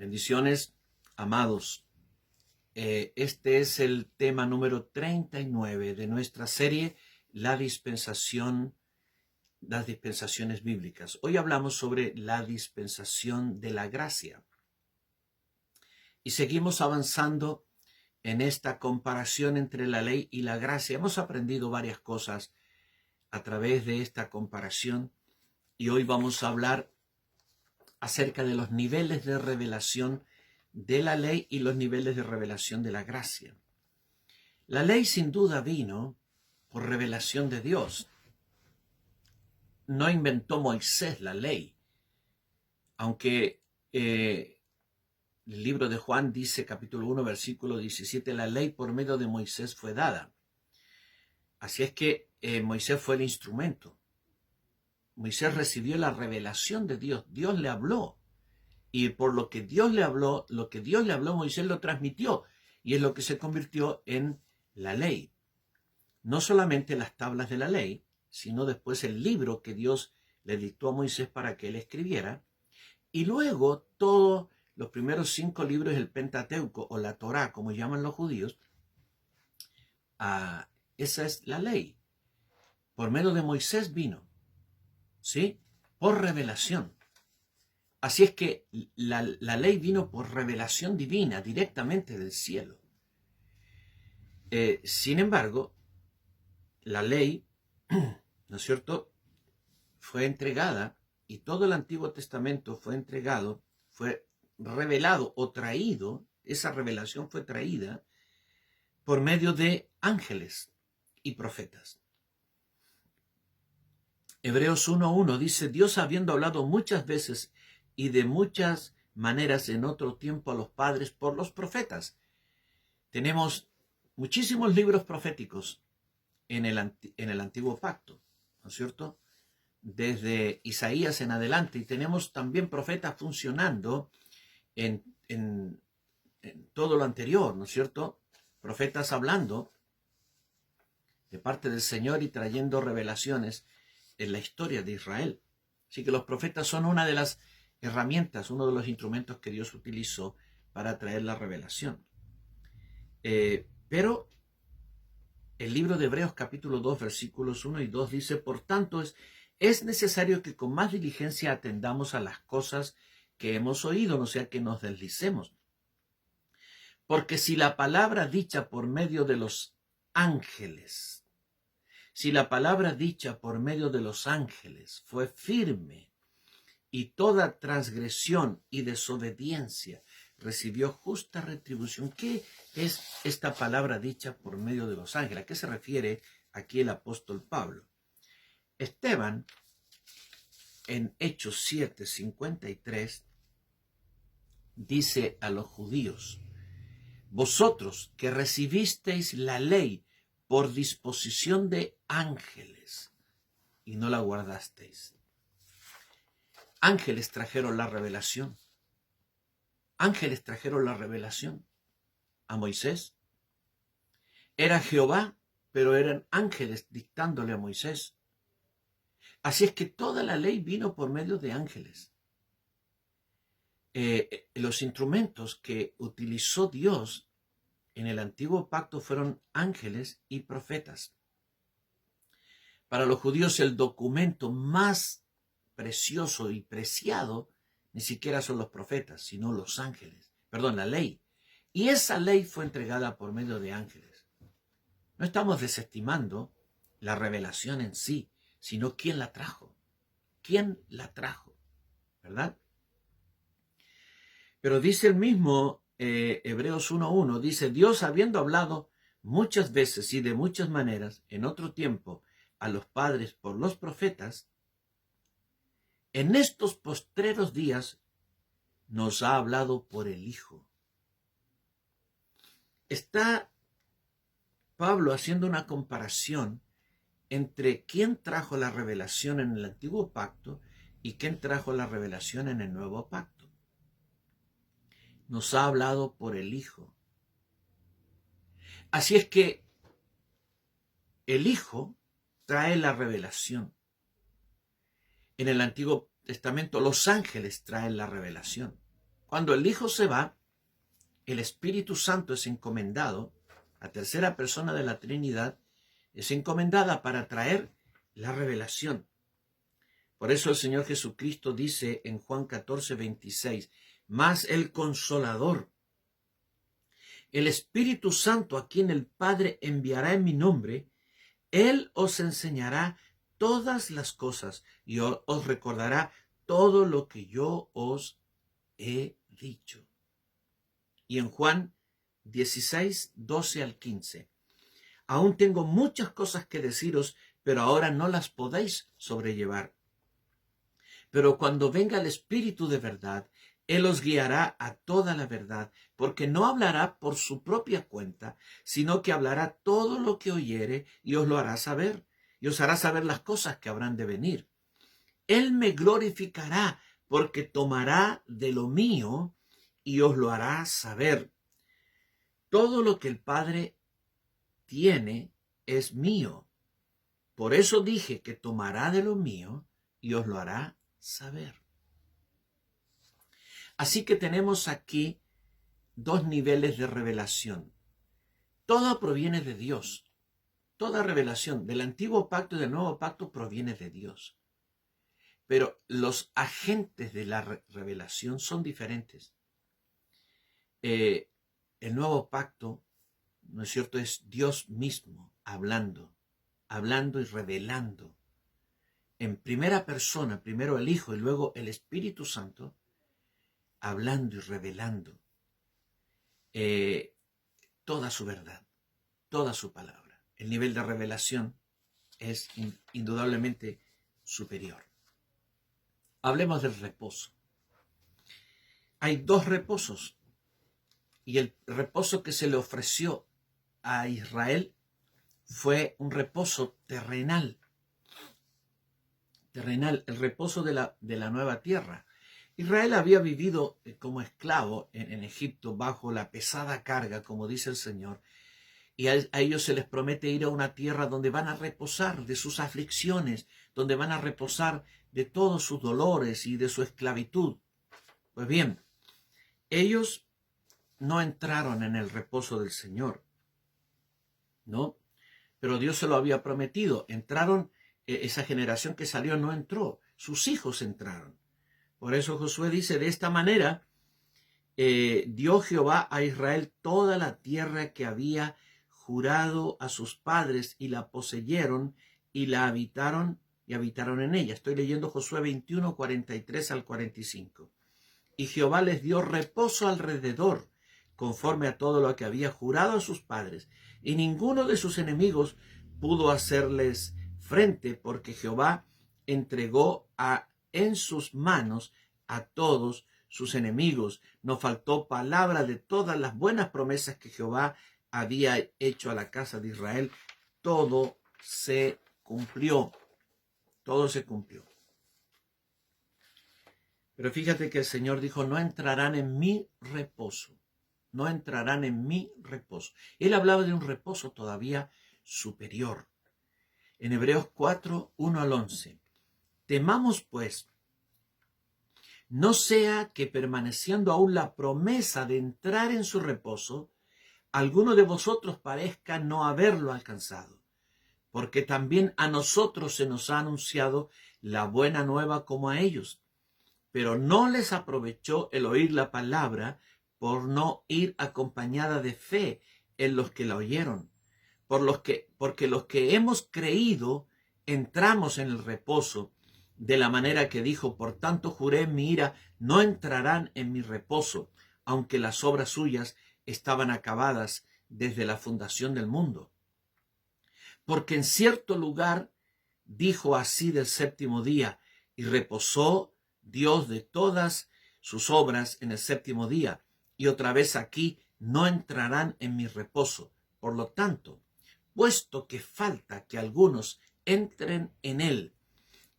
Bendiciones, amados. Este es el tema número 39 de nuestra serie, las dispensaciones bíblicas. Hoy hablamos sobre la dispensación de la gracia. Y seguimos avanzando en esta comparación entre la ley y la gracia. Hemos aprendido varias cosas a través de esta comparación y hoy vamos a hablar acerca de los niveles de revelación de la ley y los niveles de revelación de la gracia. La ley sin duda vino por revelación de Dios. No inventó Moisés la ley, aunque el libro de Juan dice, capítulo 1, versículo 17, la ley por medio de Moisés fue dada. Así es que Moisés fue el instrumento. Moisés recibió la revelación de Dios. Dios le habló. Y por lo que Dios le habló, Moisés lo transmitió. Y es lo que se convirtió en la ley. No solamente las tablas de la ley, sino después el libro que Dios le dictó a Moisés para que él escribiera. Y luego todos los primeros 5 libros del Pentateuco, o la Torá, como llaman los judíos, esa es la ley. Por medio de Moisés vino, ¿sí? Por revelación. Así es que la ley vino por revelación divina, directamente del cielo. Sin embargo, la ley, ¿no es cierto?, fue entregada, y todo el Antiguo Testamento fue entregado, fue revelado o traído, esa revelación fue traída por medio de ángeles y profetas. Hebreos 1:1 dice, Dios habiendo hablado muchas veces y de muchas maneras en otro tiempo a los padres por los profetas. Tenemos muchísimos libros proféticos en el Antiguo Pacto, ¿no es cierto?, desde Isaías en adelante, y tenemos también profetas funcionando en todo lo anterior, ¿no es cierto?, profetas hablando de parte del Señor y trayendo revelaciones en la historia de Israel. Así que los profetas son una de las herramientas, uno de los instrumentos que Dios utilizó para traer la revelación. Pero el libro de Hebreos capítulo 2 versículos 1 y 2 dice, por tanto es necesario que con más diligencia atendamos a las cosas que hemos oído, no sea que nos deslicemos. Porque si la palabra dicha por medio de los ángeles, fue firme, y toda transgresión y desobediencia recibió justa retribución. ¿Qué es esta palabra dicha por medio de los ángeles? ¿A qué se refiere aquí el apóstol Pablo? Esteban, en Hechos 7:53, dice a los judíos, vosotros que recibisteis la ley por disposición de ángeles y no la guardasteis. Ángeles trajeron la revelación. Ángeles trajeron la revelación a Moisés. Era Jehová, pero eran ángeles dictándole a Moisés. Así es que toda la ley vino por medio de ángeles. Los instrumentos que utilizó Dios en el antiguo pacto fueron ángeles y profetas. Para los judíos el documento más precioso y preciado ni siquiera son los profetas, sino los ángeles. Perdón, la ley. Y esa ley fue entregada por medio de ángeles. No estamos desestimando la revelación en sí, sino quién la trajo. ¿Quién la trajo? ¿Verdad? Pero dice el mismo Hebreos 1:1, dice, Dios habiendo hablado muchas veces y de muchas maneras en otro tiempo a los padres por los profetas, en estos postreros días nos ha hablado por el Hijo. Está Pablo haciendo una comparación entre quién trajo la revelación en el antiguo pacto y quién trajo la revelación en el nuevo pacto. Nos ha hablado por el Hijo. Así es que el Hijo trae la revelación. En el Antiguo Testamento los ángeles traen la revelación. Cuando el Hijo se va, el Espíritu Santo es encomendado, la tercera persona de la Trinidad es encomendada para traer la revelación. Por eso el Señor Jesucristo dice en Juan 14:26, mas el Consolador, el Espíritu Santo, a quien el Padre enviará en mi nombre, Él os enseñará todas las cosas y os recordará todo lo que yo os he dicho. Y en Juan 16:12-15, aún tengo muchas cosas que deciros, pero ahora no las podéis sobrellevar. Pero cuando venga el Espíritu de verdad, Él os guiará a toda la verdad, porque no hablará por su propia cuenta, sino que hablará todo lo que oyere y os lo hará saber, y os hará saber las cosas que habrán de venir. Él me glorificará, porque tomará de lo mío y os lo hará saber. Todo lo que el Padre tiene es mío. Por eso dije que tomará de lo mío y os lo hará saber. Así que tenemos aquí dos niveles de revelación. Todo proviene de Dios. Toda revelación del antiguo pacto y del nuevo pacto proviene de Dios. Pero los agentes de la revelación son diferentes. El nuevo pacto, ¿no es cierto?, es Dios mismo hablando y revelando. En primera persona, primero el Hijo y luego el Espíritu Santo, hablando y revelando toda su verdad, toda su palabra. El nivel de revelación es indudablemente superior. Hablemos del reposo. Hay dos reposos, y el reposo que se le ofreció a Israel fue un reposo terrenal, el reposo de la nueva tierra. Israel había vivido como esclavo en Egipto bajo la pesada carga, como dice el Señor, y a ellos se les promete ir a una tierra donde van a reposar de sus aflicciones, donde van a reposar de todos sus dolores y de su esclavitud. Pues bien, ellos no entraron en el reposo del Señor, ¿no? Pero Dios se lo había prometido. Entraron, esa generación que salió no entró, sus hijos entraron. Por eso Josué dice, de esta manera dio Jehová a Israel toda la tierra que había jurado a sus padres, y la poseyeron y la habitaron en ella. Estoy leyendo Josué 21, 43-45. Y Jehová les dio reposo alrededor, conforme a todo lo que había jurado a sus padres, y ninguno de sus enemigos pudo hacerles frente, porque Jehová entregó en sus manos a todos sus enemigos. No faltó palabra de todas las buenas promesas que Jehová había hecho a la casa de Israel. Todo se cumplió. Todo se cumplió. Pero fíjate que el Señor dijo, no entrarán en mi reposo. No entrarán en mi reposo. Él hablaba de un reposo todavía superior. En Hebreos 4, 1-11. Temamos pues, no sea que permaneciendo aún la promesa de entrar en su reposo, alguno de vosotros parezca no haberlo alcanzado. Porque también a nosotros se nos ha anunciado la buena nueva como a ellos. Pero no les aprovechó el oír la palabra por no ir acompañada de fe en los que la oyeron. Porque los que hemos creído entramos en el reposo, de la manera que dijo, por tanto juré en mi ira, no entrarán en mi reposo, aunque las obras suyas estaban acabadas desde la fundación del mundo. Porque en cierto lugar dijo así del séptimo día, y reposó Dios de todas sus obras en el séptimo día, y otra vez aquí, no entrarán en mi reposo. Por lo tanto, puesto que falta que algunos entren en él,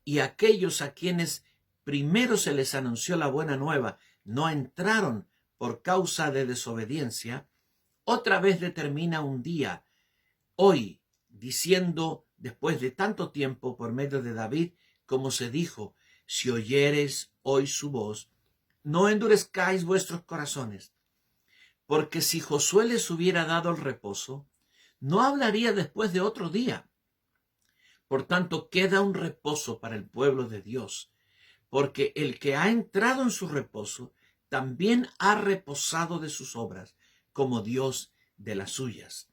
y aquellos a quienes primero se les anunció la buena nueva no entraron por causa de desobediencia, otra vez determina un día, hoy, diciendo después de tanto tiempo por medio de David, como se dijo, si oyeres hoy su voz, no endurezcáis vuestros corazones, porque si Josué les hubiera dado el reposo, no hablaría después de otro día. Por tanto, queda un reposo para el pueblo de Dios, porque el que ha entrado en su reposo también ha reposado de sus obras, como Dios de las suyas.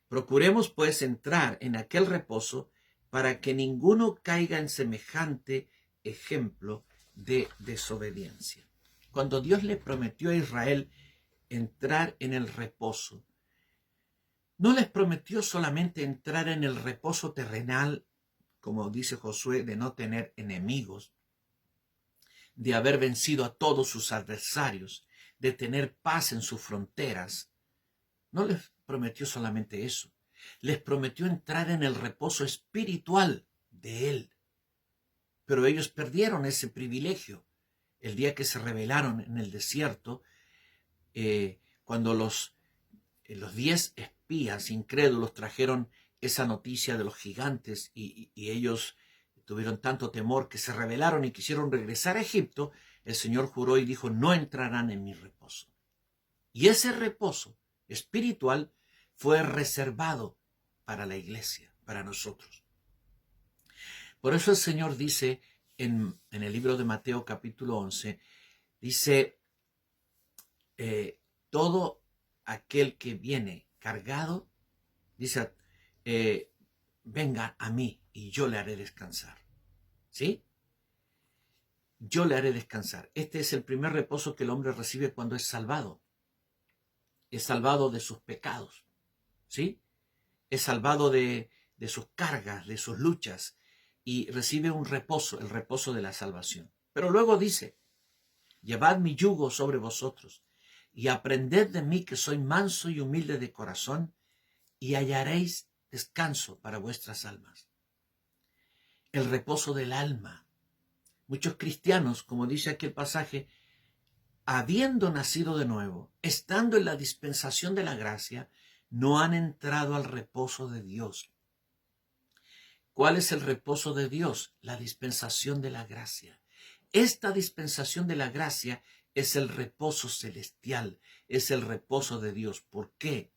Procuremos, pues, entrar en aquel reposo para que ninguno caiga en semejante ejemplo de desobediencia. Cuando Dios le prometió a Israel entrar en el reposo, no les prometió solamente entrar en el reposo terrenal, como dice Josué, de no tener enemigos, de haber vencido a todos sus adversarios, de tener paz en sus fronteras. No les prometió solamente eso. Les prometió entrar en el reposo espiritual de Él. Pero ellos perdieron ese privilegio el día que se rebelaron en el desierto, cuando los 10 espías incrédulos trajeron esa noticia de los gigantes y ellos tuvieron tanto temor que se rebelaron y quisieron regresar a Egipto. El Señor juró y dijo: no entrarán en mi reposo. Y ese reposo espiritual fue reservado para la iglesia, para nosotros. Por eso el Señor dice en el libro de Mateo capítulo 11, dice, todo aquel que viene cargado, dice, venga a mí y yo le haré descansar. ¿Sí? Yo le haré descansar. Este es el primer reposo que el hombre recibe cuando es salvado. Es salvado de sus pecados. ¿Sí? Es salvado de sus cargas, de sus luchas, y recibe un reposo, el reposo de la salvación. Pero luego dice, llevad mi yugo sobre vosotros y aprended de mí, que soy manso y humilde de corazón, y hallaréis descanso para vuestras almas. El reposo del alma. Muchos cristianos, como dice aquí el pasaje, habiendo nacido de nuevo, estando en la dispensación de la gracia, no han entrado al reposo de Dios. ¿Cuál es el reposo de Dios? La dispensación de la gracia. Esta dispensación de la gracia es el reposo celestial, es el reposo de Dios. ¿Por qué?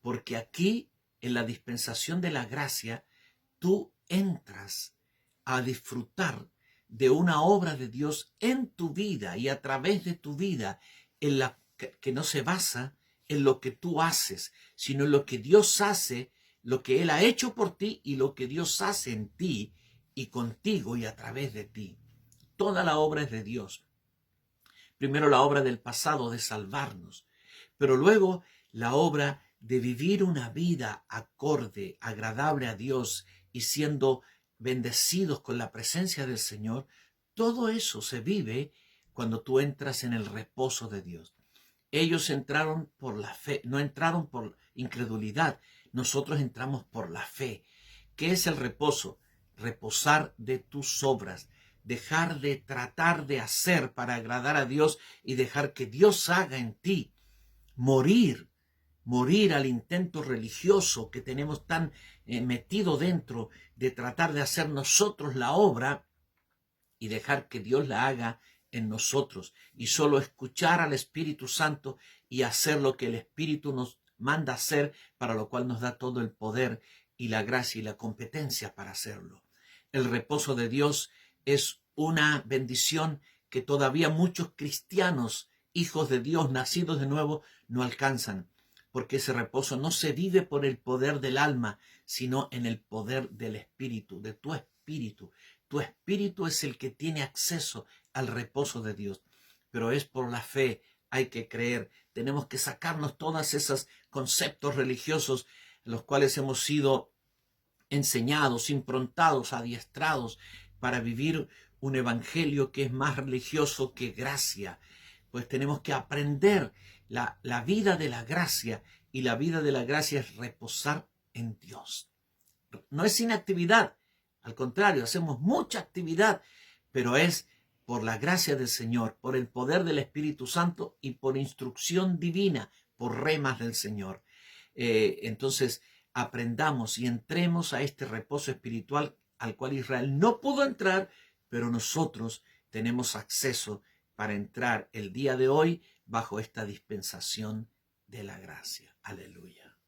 Porque aquí, en la dispensación de la gracia, tú entras a disfrutar de una obra de Dios en tu vida y a través de tu vida, en la que no se basa en lo que tú haces, sino en lo que Dios hace, lo que Él ha hecho por ti y lo que Dios hace en ti y contigo y a través de ti. Toda la obra es de Dios. Primero la obra del pasado de salvarnos, pero luego la obra de vivir una vida acorde, agradable a Dios y siendo bendecidos con la presencia del Señor. Todo eso se vive cuando tú entras en el reposo de Dios. Ellos entraron por la fe, no entraron por incredulidad. Nosotros entramos por la fe. ¿Qué es el reposo? Reposar de tus obras, dejar de tratar de hacer para agradar a Dios y dejar que Dios haga en ti. Morir al intento religioso que tenemos tan metido dentro de tratar de hacer nosotros la obra y dejar que Dios la haga en nosotros y solo escuchar al Espíritu Santo y hacer lo que el Espíritu nos manda hacer, para lo cual nos da todo el poder y la gracia y la competencia para hacerlo. El reposo de Dios es una bendición que todavía muchos cristianos, hijos de Dios, nacidos de nuevo, no alcanzan, porque ese reposo no se vive por el poder del alma, sino en el poder del Espíritu, de tu Espíritu. Tu Espíritu es el que tiene acceso al reposo de Dios, pero es por la fe. Hay que creer. Tenemos que sacarnos todos esos conceptos religiosos en los cuales hemos sido enseñados, improntados, adiestrados para vivir un evangelio que es más religioso que gracia. Pues tenemos que aprender la vida de la gracia, y la vida de la gracia es reposar en Dios. No es inactividad, al contrario, hacemos mucha actividad, pero es por la gracia del Señor, por el poder del Espíritu Santo y por instrucción divina, por remas del Señor. Entonces, aprendamos y entremos a este reposo espiritual al cual Israel no pudo entrar, pero nosotros tenemos acceso para entrar el día de hoy bajo esta dispensación de la gracia. Aleluya.